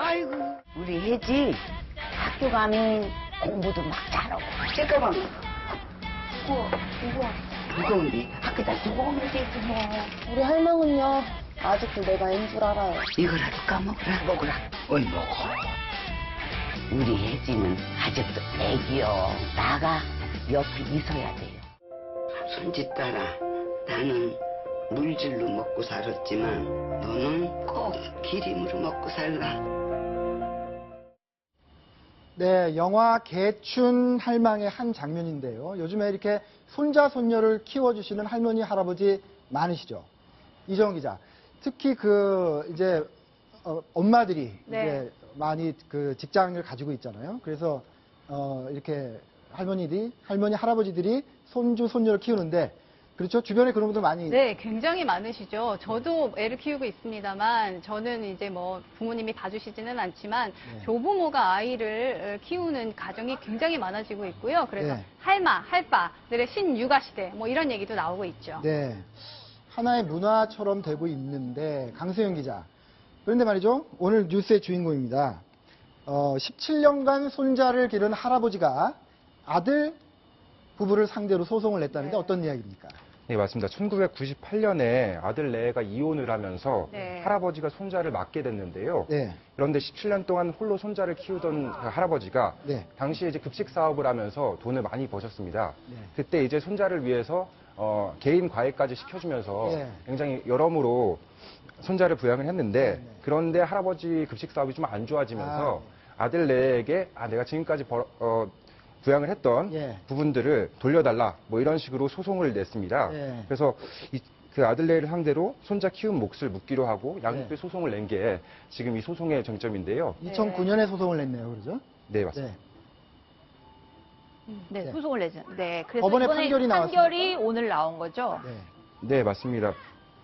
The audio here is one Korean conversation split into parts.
아이고. 우리 혜지 학교 가면 공부도 막 잘하고. 잠깐만. 이거 무거운데 학교다 두고 오면 되지 뭐. 우리 할망은요, 아직도 내가 인 줄 알아요. 이거라도 까먹으라. 먹으라. 어이 먹어. 우리 혜지는 아직도 애기요. 나가 옆에 있어야 돼요. 손짓따라 나는 물질로 먹고 살았지만 너는 꼭 기림으로 먹고 살라. 네, 영화 개춘 할망의 한 장면인데요. 요즘에 이렇게 손자, 손녀를 키워주시는 할머니, 할아버지 많으시죠? 이정훈 기자. 특히 이제, 엄마들이 네. 이제 많이 직장을 가지고 있잖아요. 그래서, 이렇게 할머니, 할아버지들이 손주, 손녀를 키우는데, 그렇죠? 주변에 그런 분들 많이. 네, 굉장히 많으시죠. 저도 애를 키우고 있습니다만, 저는 이제 뭐 부모님이 봐주시지는 않지만, 네. 조부모가 아이를 키우는 가정이 굉장히 많아지고 있고요. 그래서 네. 할마, 할빠들의 신육아 시대, 뭐 이런 얘기도 나오고 있죠. 네. 하나의 문화처럼 되고 있는데, 강수영 기자. 그런데 말이죠. 오늘 뉴스의 주인공입니다. 17년간 손자를 기른 할아버지가 아들 부부를 상대로 소송을 냈다는데 네. 어떤 이야기입니까? 네, 맞습니다. 1998년에 아들 내가 이혼을 하면서 네. 할아버지가 손자를 맡게 됐는데요. 네. 그런데 17년 동안 홀로 손자를 키우던 그 할아버지가 네. 당시에 이제 급식 사업을 하면서 돈을 많이 버셨습니다. 네. 그때 이제 손자를 위해서 개인 과외까지 시켜주면서 네. 굉장히 여러모로 손자를 부양을 했는데 네. 그런데 할아버지 급식 사업이 좀 안 좋아지면서 아들 내에게 내가 지금까지 부양을 했던 예. 부분들을 돌려달라 뭐 이런 식으로 소송을 냈습니다. 예. 그래서 그 아들네를 상대로 손자 키운 몫을 묻기로 하고 양육비 네. 소송을 낸 게 지금 이 소송의 쟁점인데요. 2009년에 소송을 냈네요. 그러죠? 네, 맞습니다. 네. 네, 네. 소송을 내죠. 네, 그래서 법원에 이번에 판결이 판결이 오늘 나온 거죠. 네. 네, 맞습니다.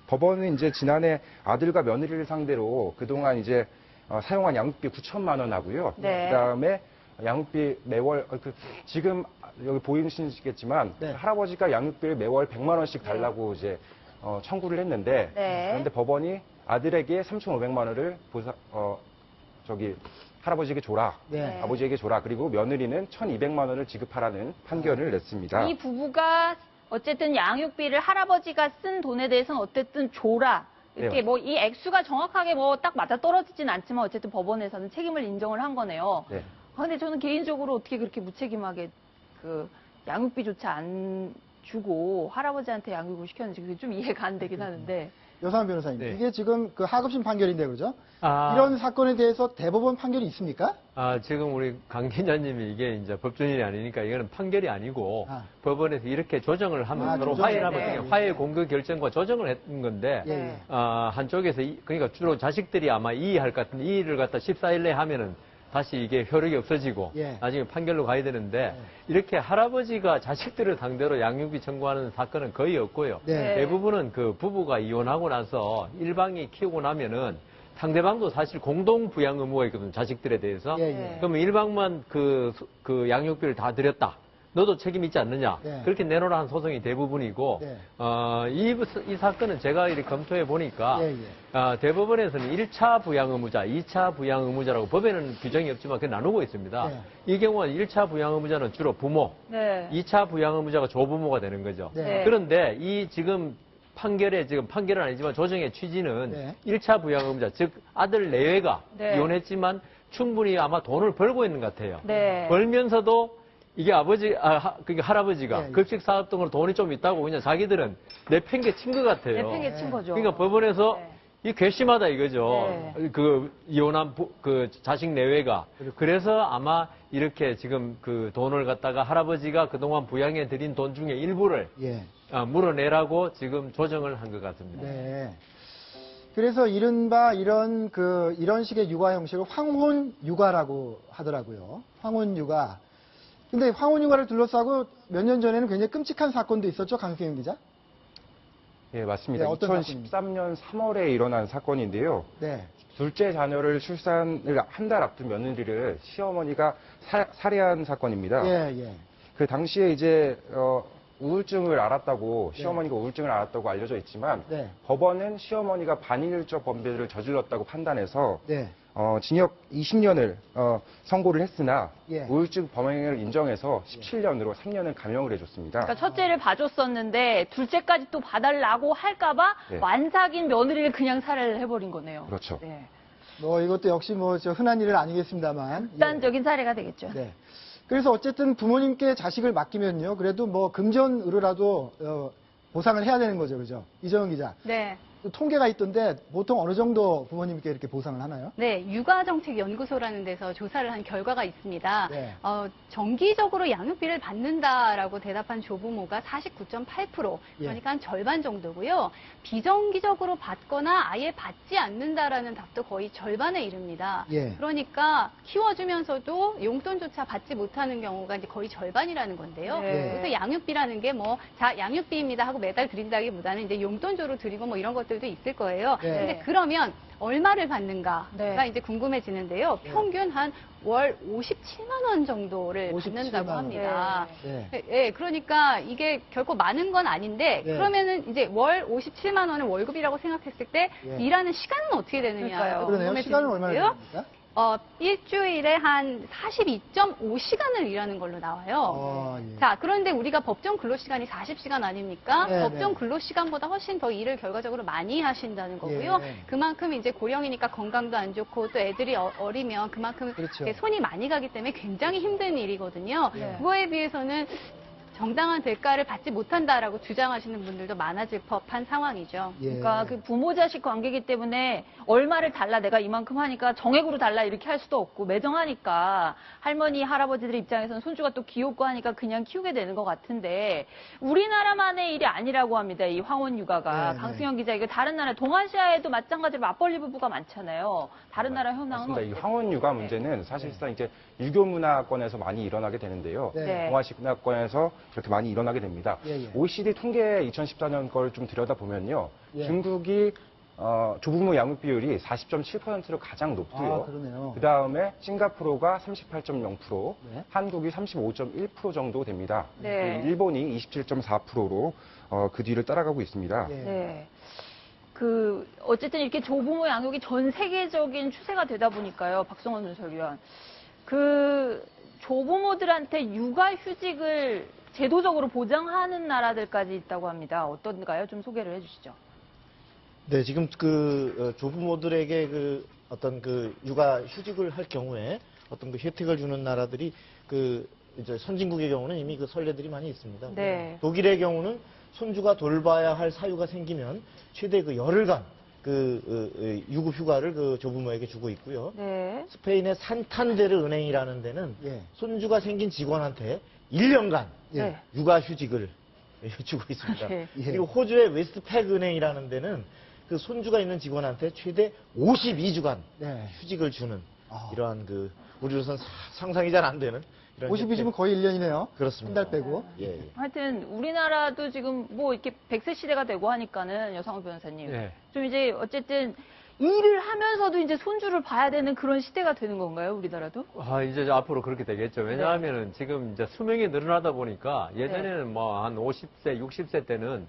법원은 이제 지난해 아들과 며느리를 상대로 그동안 이제 사용한 양육비 9천만 원 하고요. 네. 그다음에 양육비 매월 지금 여기 보이시겠지만 네. 할아버지가 양육비를 매월 100만 원씩 달라고 이제 청구를 했는데 네. 그런데 법원이 아들에게 3,500만 원을 할아버지에게 줘라. 네. 아버지에게 줘라. 그리고 며느리는 1,200만 원을 지급하라는 판결을 냈습니다. 이 부부가 어쨌든 양육비를 할아버지가 쓴 돈에 대해서는 어쨌든 줘라. 이렇게 네. 뭐 이 액수가 정확하게 뭐 딱 맞아 떨어지진 않지만 어쨌든 법원에서는 책임을 인정을 한 거네요. 네. 근데 저는 개인적으로 어떻게 그렇게 무책임하게 양육비조차 안 주고 할아버지한테 양육을 시켰는지 그게 좀 이해가 안 되긴 하는데. 여상 변호사님, 네. 이게 지금 하급심 판결인데 그러죠? 아. 이런 사건에 대해서 대법원 판결이 있습니까? 지금 우리 강 기자님이 이게 이제 법조인이 아니니까 이거는 판결이 아니고 법원에서 이렇게 조정을 하면 서로 조정을 화해를 하면 네. 그냥 화해 공개 결정과 조정을 했던 건데 예, 예. 한쪽에서 그러니까 주로 자식들이 아마 이의할 것 같은데 이의를 갖다 14일 내에 하면은 다시 이게 효력이 없어지고 예. 나중에 판결로 가야 되는데 이렇게 할아버지가 자식들을 상대로 양육비 청구하는 사건은 거의 없고요. 네. 대부분은 그 부부가 이혼하고 나서 일방이 키우고 나면은 상대방도 사실 공동 부양 의무가 있거든요. 자식들에 대해서. 예, 예. 그러면 일방만 그 양육비를 다 드렸다. 너도 책임 있지 않느냐. 네. 그렇게 내놓으라 한 소송이 대부분이고, 네. 이 사건은 제가 이렇게 검토해 보니까, 예, 대법원에서는 1차 부양 의무자, 2차 부양 의무자라고 법에는 규정이 없지만 그게 나누고 있습니다. 네. 이 경우는 1차 부양 의무자는 주로 부모, 네. 2차 부양 의무자가 조부모가 되는 거죠. 네. 그런데 이 지금 판결은 아니지만 조정의 취지는 네. 1차 부양 의무자, 즉 아들 내외가 네. 이혼했지만 충분히 아마 돈을 벌고 있는 것 같아요. 네. 벌면서도 이게 그러니까 할아버지가 네. 급식 사업 등으로 돈이 좀 있다고 그냥 자기들은 내팽개 친 것 같아요. 내팽개 친 거죠. 그러니까 법원에서 네. 이 괘씸하다 이거죠. 네. 그 이혼한 그 자식 내외가. 그래서 아마 이렇게 지금 그 돈을 갖다가 할아버지가 그동안 부양해 드린 돈 중에 일부를 예. 물어내라고 지금 조정을 한 것 같습니다. 네. 그래서 이른바 이런 식의 육아 형식을 황혼 육아라고 하더라고요. 황혼 육아. 근데 황혼 육아를 둘러싸고 몇 년 전에는 굉장히 끔찍한 사건도 있었죠, 강수영 기자? 예, 맞습니다. 네, 어떤 2013년 3월에 일어난 사건인데요. 네. 둘째 자녀를 출산을 한 달 앞둔 며느리를 시어머니가 살해한 사건입니다. 예, 예. 그 당시에 이제 우울증을 알았다고 시어머니가 우울증을 알았다고 알려져 있지만 네. 법원은 시어머니가 반인륜적 범죄를 저질렀다고 판단해서 네. 징역 20년을 선고를 했으나 예. 우울증 범행을 인정해서 17년으로 3년을 감형을 해줬습니다. 그러니까 첫째를 봐줬었는데 둘째까지 또 봐달라고 할까봐 네. 완삭인 며느리를 그냥 살해를 해버린 거네요. 그렇죠. 네. 뭐 이것도 역시 뭐 저 흔한 일은 아니겠습니다만. 극단적인 사례가 되겠죠. 네. 그래서 어쨌든 부모님께 자식을 맡기면요. 그래도 뭐 금전으로라도 보상을 해야 되는 거죠. 그죠? 이정은 기자. 네. 통계가 있던데 보통 어느 정도 부모님께 이렇게 보상을 하나요? 네, 육아정책연구소라는 데서 조사를 한 결과가 있습니다. 네. 정기적으로 양육비를 받는다라고 대답한 조부모가 49.8%, 그러니까 한 절반 정도고요. 비정기적으로 받거나 아예 받지 않는다라는 답도 거의 절반에 이릅니다. 예. 그러니까 키워주면서도 용돈조차 받지 못하는 경우가 이제 거의 절반이라는 건데요. 네. 그래서 양육비라는 게 뭐, 자, 양육비입니다 하고 매달 드린다기보다는 이제 용돈조로 드리고 뭐 이런 것들도 있을 거예요. 네. 근데 그러면 얼마를 받는가가 네. 이제 궁금해지는데요. 평균 한 월 57만 원 정도를 57만 받는다고 원. 합니다. 네. 예, 그러니까 이게 결코 많은 건 아닌데 네. 그러면은 이제 월 57만 원을 월급이라고 생각했을 때 예. 일하는 시간은 어떻게 되느냐. 그러니까요. 그러네요. 시간은 얼마나 됩니까? 일주일에 한 42.5시간을 일하는 걸로 나와요. 예. 자, 그런데 우리가 법정 근로시간이 40시간 아닙니까? 네, 법정 네. 근로시간보다 훨씬 더 일을 결과적으로 많이 하신다는 거고요. 예. 그만큼 이제 고령이니까 건강도 안 좋고 또 애들이 어리면 그만큼 그렇죠. 이렇게 손이 많이 가기 때문에 굉장히 힘든 일이거든요. 네. 그거에 비해서는 정당한 대가를 받지 못한다라고 주장하시는 분들도 많아질 법한 상황이죠. 예. 그러니까 그 부모 자식 관계이기 때문에 얼마를 달라 내가 이만큼 하니까 정액으로 달라 이렇게 할 수도 없고 매정하니까 할머니 할아버지들 입장에서는 손주가 또 귀엽고 하니까 그냥 키우게 되는 것 같은데 우리나라만의 일이 아니라고 합니다. 이 황혼 육아가. 네, 강승현 기자 이거 다른 나라 동아시아에도 마찬가지로 맞벌이 부부가 많잖아요. 다른 나라 현황은 맞습니다. 이 어때요? 황혼 육아 문제는 사실상 이제 유교 문화권에서 많이 일어나게 되는데요. 네. 동아식 문화권에서 그렇게 많이 일어나게 됩니다. 예. OECD 통계 2014년 걸 좀 들여다보면요. 예. 중국이 조부모 양육 비율이 40.7%로 가장 높고요. 아, 그러네요. 그 다음에 싱가포르가 38.0%, 네. 한국이 35.1% 정도 됩니다. 네. 그리고 일본이 27.4%로 그 뒤를 따라가고 있습니다. 예. 네. 그 어쨌든 이렇게 조부모 양육이 전 세계적인 추세가 되다 보니까요. 박성원 논설위원. 그 조부모들한테 육아휴직을 제도적으로 보장하는 나라들까지 있다고 합니다. 어떤가요? 좀 소개를 해주시죠. 네, 지금 조부모들에게 어떤 육아 휴직을 할 경우에 어떤 혜택을 주는 나라들이 이제 선진국의 경우는 이미 선례들이 많이 있습니다. 네. 독일의 경우는 손주가 돌봐야 할 사유가 생기면 최대 열흘간 유급 휴가를 조부모에게 주고 있고요. 네. 스페인의 산탄데르 은행이라는 데는 예. 손주가 생긴 직원한테 1년간 네. 육아 휴직을 주고 있습니다. 네. 그리고 호주의 웨스트팩 은행이라는 데는 그 손주가 있는 직원한테 최대 52주간 네. 휴직을 주는 아. 이러한 우리로선 상상이 잘 안 되는 이런 52주면 거의 1년이네요. 그렇습니다. 한 달 빼고. 예. 하여튼 우리나라도 지금 뭐 이렇게 100세 시대가 되고 하니까는 여상호 변호사님 네. 좀 이제 어쨌든 일을 하면서도 이제 손주를 봐야 되는 그런 시대가 되는 건가요, 우리나라도? 이제 앞으로 그렇게 되겠죠. 왜냐하면은 지금 이제 수명이 늘어나다 보니까 예전에는 뭐 한 50세, 60세 때는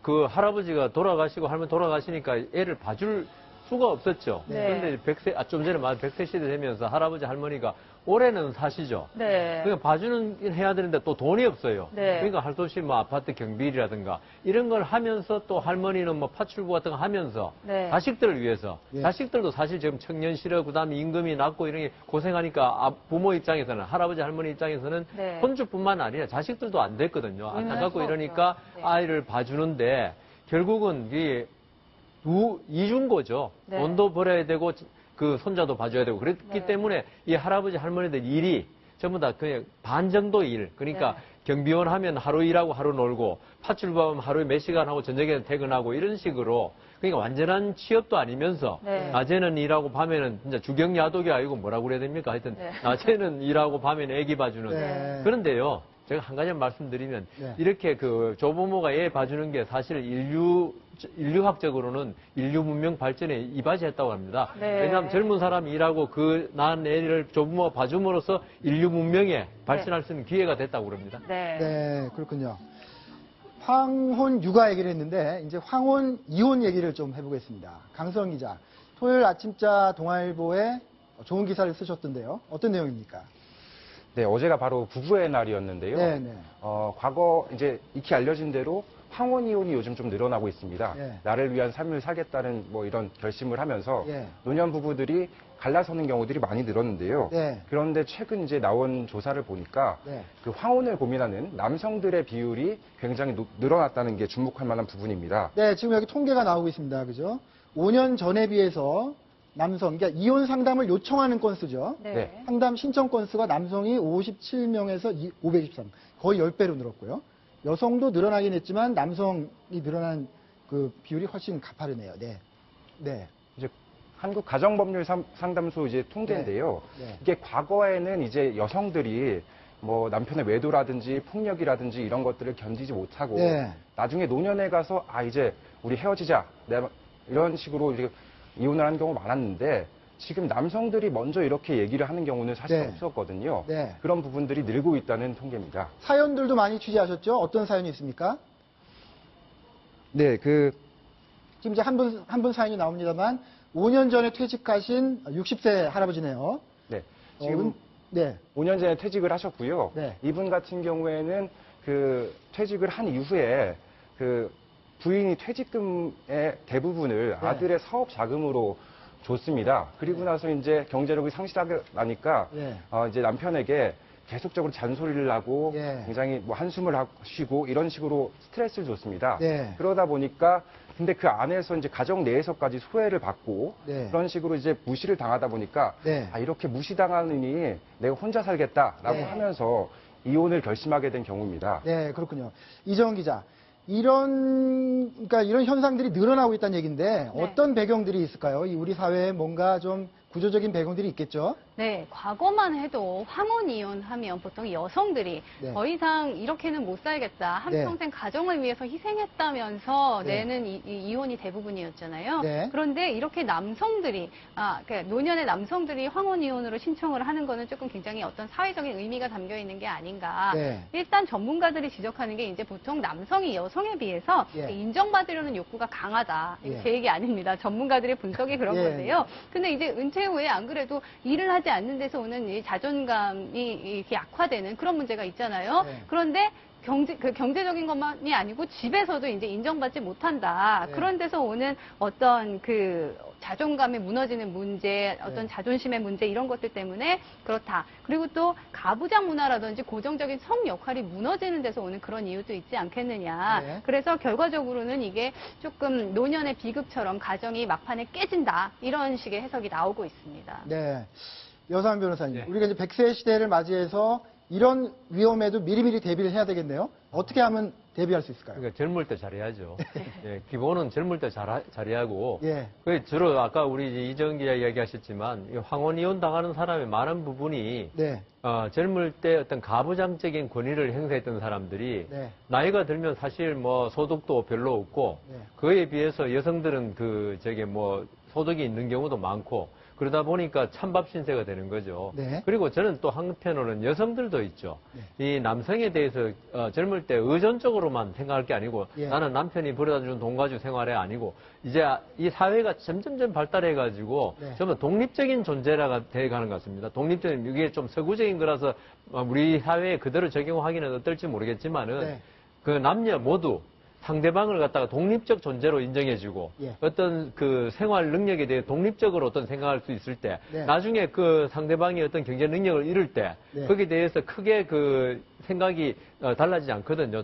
그 할아버지가 돌아가시고 할머니 돌아가시니까 애를 봐줄 수가 없었죠. 네. 그런데 100세, 좀 전에 말 100세 시대 되면서 할아버지 할머니가 올해는 사시죠. 네. 그러니까 봐주는 일 해야 되는데 또 돈이 없어요. 네. 그러니까 할 수 없이 뭐 아파트 경비라든가 이런 걸 하면서 또 할머니는 뭐 파출부 같은 거 하면서 네. 자식들을 위해서 예. 자식들도 사실 지금 청년 실업 그다음에 임금이 낮고 이런 게 고생하니까 부모 입장에서는 할아버지 할머니 입장에서는 네. 손주뿐만 아니라 자식들도 안 됐거든요. 의논할 안타깝고 수가 이러니까 없죠. 네. 아이를 봐주는데 결국은 이게 이중고죠. 네. 돈도 벌어야 되고 그 손자도 봐줘야 되고 그랬기 네. 때문에 이 할아버지 할머니들 일이 전부 다 그냥 반 정도 일. 그러니까 네. 경비원 하면 하루 일하고 하루 놀고 파출부 하면 하루에 몇 시간 하고 저녁에는 퇴근하고 이런 식으로 그러니까 완전한 취업도 아니면서 네. 낮에는 일하고 밤에는 진짜 주경야독이 아니고 뭐라고 그래야 됩니까? 하여튼 네. 낮에는 일하고 밤에는 애기 봐주는 네. 그런데요. 제가 한 가지 말씀드리면 네. 이렇게 그 조부모가 애 봐주는 게 사실 인류학적으로는 인류 문명 발전에 이바지했다고 합니다. 네. 왜냐하면 젊은 사람이 일하고 그 낳은 애를 조부모가 봐줌으로써 인류 문명에 발전할 수 있는 기회가 됐다고 그럽니다. 네. 네, 그렇군요. 황혼 육아 얘기를 했는데 이제 황혼 이혼 얘기를 좀 해보겠습니다. 강수영 기자, 토요일 아침자 동아일보에 좋은 기사를 쓰셨던데요. 어떤 내용입니까? 네, 어제가 바로 부부의 날이었는데요. 네네. 과거 이제 익히 알려진 대로 황혼 이혼이 요즘 좀 늘어나고 있습니다. 네. 나를 위한 삶을 살겠다는 뭐 이런 결심을 하면서 네. 노년 부부들이 갈라서는 경우들이 많이 늘었는데요. 네. 그런데 최근 이제 나온 조사를 보니까 네. 그 황혼을 고민하는 남성들의 비율이 굉장히 늘어났다는 게 주목할 만한 부분입니다. 네, 지금 여기 통계가 나오고 있습니다. 그죠? 5년 전에 비해서 남성, 그러니까 이혼 상담을 요청하는 건수죠. 네. 상담 신청 건수가 남성이 57명에서 523, 거의 10배로 늘었고요. 여성도 늘어나긴 했지만 남성이 늘어난 그 비율이 훨씬 가파르네요. 네. 네. 이제 한국 가정법률 상담소 이제 통계인데요. 네. 이게 과거에는 이제 여성들이 뭐 남편의 외도라든지 폭력이라든지 이런 것들을 견디지 못하고 네. 나중에 노년에 가서 이제 우리 헤어지자 이런 식으로 이제 이혼을 하는 경우가 많았는데 지금 남성들이 먼저 이렇게 얘기를 하는 경우는 사실 네. 없었거든요. 네. 그런 부분들이 늘고 있다는 통계입니다. 사연들도 많이 취재하셨죠? 어떤 사연이 있습니까? 네, 지금 이제 한 분 사연이 나옵니다만 5년 전에 퇴직하신 60세 할아버지네요. 네. 지금 네. 5년 전에 퇴직을 하셨고요. 네. 이분 같은 경우에는 그 퇴직을 한 이후에 그 부인이 퇴직금의 대부분을 네. 아들의 사업 자금으로 줬습니다. 그리고 나서 이제 경제력이 상실하게 나니까 네. 이제 남편에게 계속적으로 잔소리를 하고 네. 굉장히 뭐 한숨을 쉬고 이런 식으로 스트레스를 줬습니다. 네. 그러다 보니까 근데 그 안에서 이제 가정 내에서까지 소외를 받고 네. 그런 식으로 이제 무시를 당하다 보니까 네. 이렇게 무시당하느니 내가 혼자 살겠다라고 네. 하면서 이혼을 결심하게 된 경우입니다. 네, 그렇군요. 이정은 기자, 그러니까 이런 현상들이 늘어나고 있다는 얘기인데 네. 어떤 배경들이 있을까요? 이 우리 사회에 뭔가 좀 구조적인 배경들이 있겠죠? 네, 과거만 해도 황혼 이혼하면 보통 여성들이 네. 더 이상 이렇게는 못 살겠다. 한평생 가정을 위해서 희생했다면서 네. 내는 이혼이 대부분이었잖아요. 네. 그런데 이렇게 남성들이, 그러니까 노년의 남성들이 황혼 이혼으로 신청을 하는 거는 조금 굉장히 어떤 사회적인 의미가 담겨 있는 게 아닌가. 네. 일단 전문가들이 지적하는 게 이제 보통 남성이 여성에 비해서 예. 인정받으려는 욕구가 강하다. 이거 예. 제 얘기 아닙니다. 전문가들의 분석이 그런 예. 건데요. 근데 이제 은퇴 후에 안 그래도 일을 하지 않는 데서 오는 이 자존감이 이렇게 약화되는 그런 문제가 있잖아요. 네. 그런데 경제적인 것만이 아니고 집에서도 이제 인정받지 못한다. 네. 그런 데서 오는 어떤 그 자존감이 무너지는 문제, 어떤 네. 자존심의 문제 이런 것들 때문에 그렇다. 그리고 또 가부장 문화라든지 고정적인 성 역할이 무너지는 데서 오는 그런 이유도 있지 않겠느냐. 네. 그래서 결과적으로는 이게 조금 노년의 비극처럼 가정이 막판에 깨진다. 이런 식의 해석이 나오고 있습니다. 네. 여상 변호사님, 네. 우리가 이제 100세 시대를 맞이해서 이런 위험에도 미리미리 대비를 해야 되겠네요. 어떻게 하면 대비할 수 있을까요? 그러니까 젊을 때 잘해야죠. 예, 기본은 젊을 때 잘해야 하고. 예. 그 주로 아까 우리 이정 기자 이야기하셨지만 이 황혼 이혼 당하는 사람의 많은 부분이 네. 젊을 때 어떤 가부장적인 권위를 행사했던 사람들이 네. 나이가 들면 사실 뭐 소득도 별로 없고 네. 그에 비해서 여성들은 소득이 있는 경우도 많고 그러다 보니까 찬밥 신세가 되는 거죠. 네. 그리고 저는 또 한편으로는 여성들도 있죠. 네. 이 남성에 대해서 젊을 때 의존적으로만 생각할 게 아니고 예. 나는 남편이 벌어다주는 돈 가지고 생활해 아니고 이제 이 사회가 점점점 발달해가지고 네. 정말 독립적인 존재라가 돼가는 것 같습니다. 독립적인 이게 좀 서구적인 거라서 우리 사회에 그대로 적용하기는 어떨지 모르겠지만은 네. 그 남녀 모두 상대방을 갖다가 독립적 존재로 인정해주고 예. 어떤 그 생활 능력에 대해 독립적으로 어떤 생각할 수 있을 때 네. 나중에 그 상대방이 어떤 경제 능력을 잃을 때 네. 거기에 대해서 크게 그 생각이 달라지지 않거든요.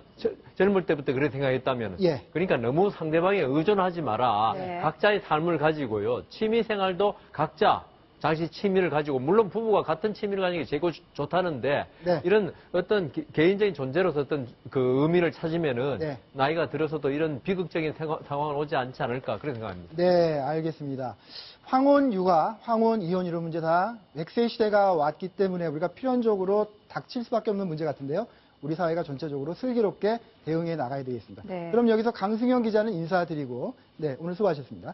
젊을 때부터 그렇게 생각했다면. 예. 그러니까 너무 상대방에 의존하지 마라. 네. 각자의 삶을 가지고요. 취미 생활도 각자 자기 취미를 가지고 물론 부부가 같은 취미를 가지는 게 제일 좋다는데 네. 이런 어떤 개인적인 존재로서 어떤 그 의미를 찾으면은 네. 나이가 들어서도 이런 비극적인 상황은 오지 않지 않을까 그런 생각합니다. 네, 알겠습니다. 황혼 육아, 황혼 이혼 이런 문제 다 100세 시대가 왔기 때문에 우리가 필연적으로 닥칠 수밖에 없는 문제 같은데요. 우리 사회가 전체적으로 슬기롭게 대응해 나가야 되겠습니다. 네. 그럼 여기서 강승현 기자는 인사드리고, 네, 오늘 수고하셨습니다.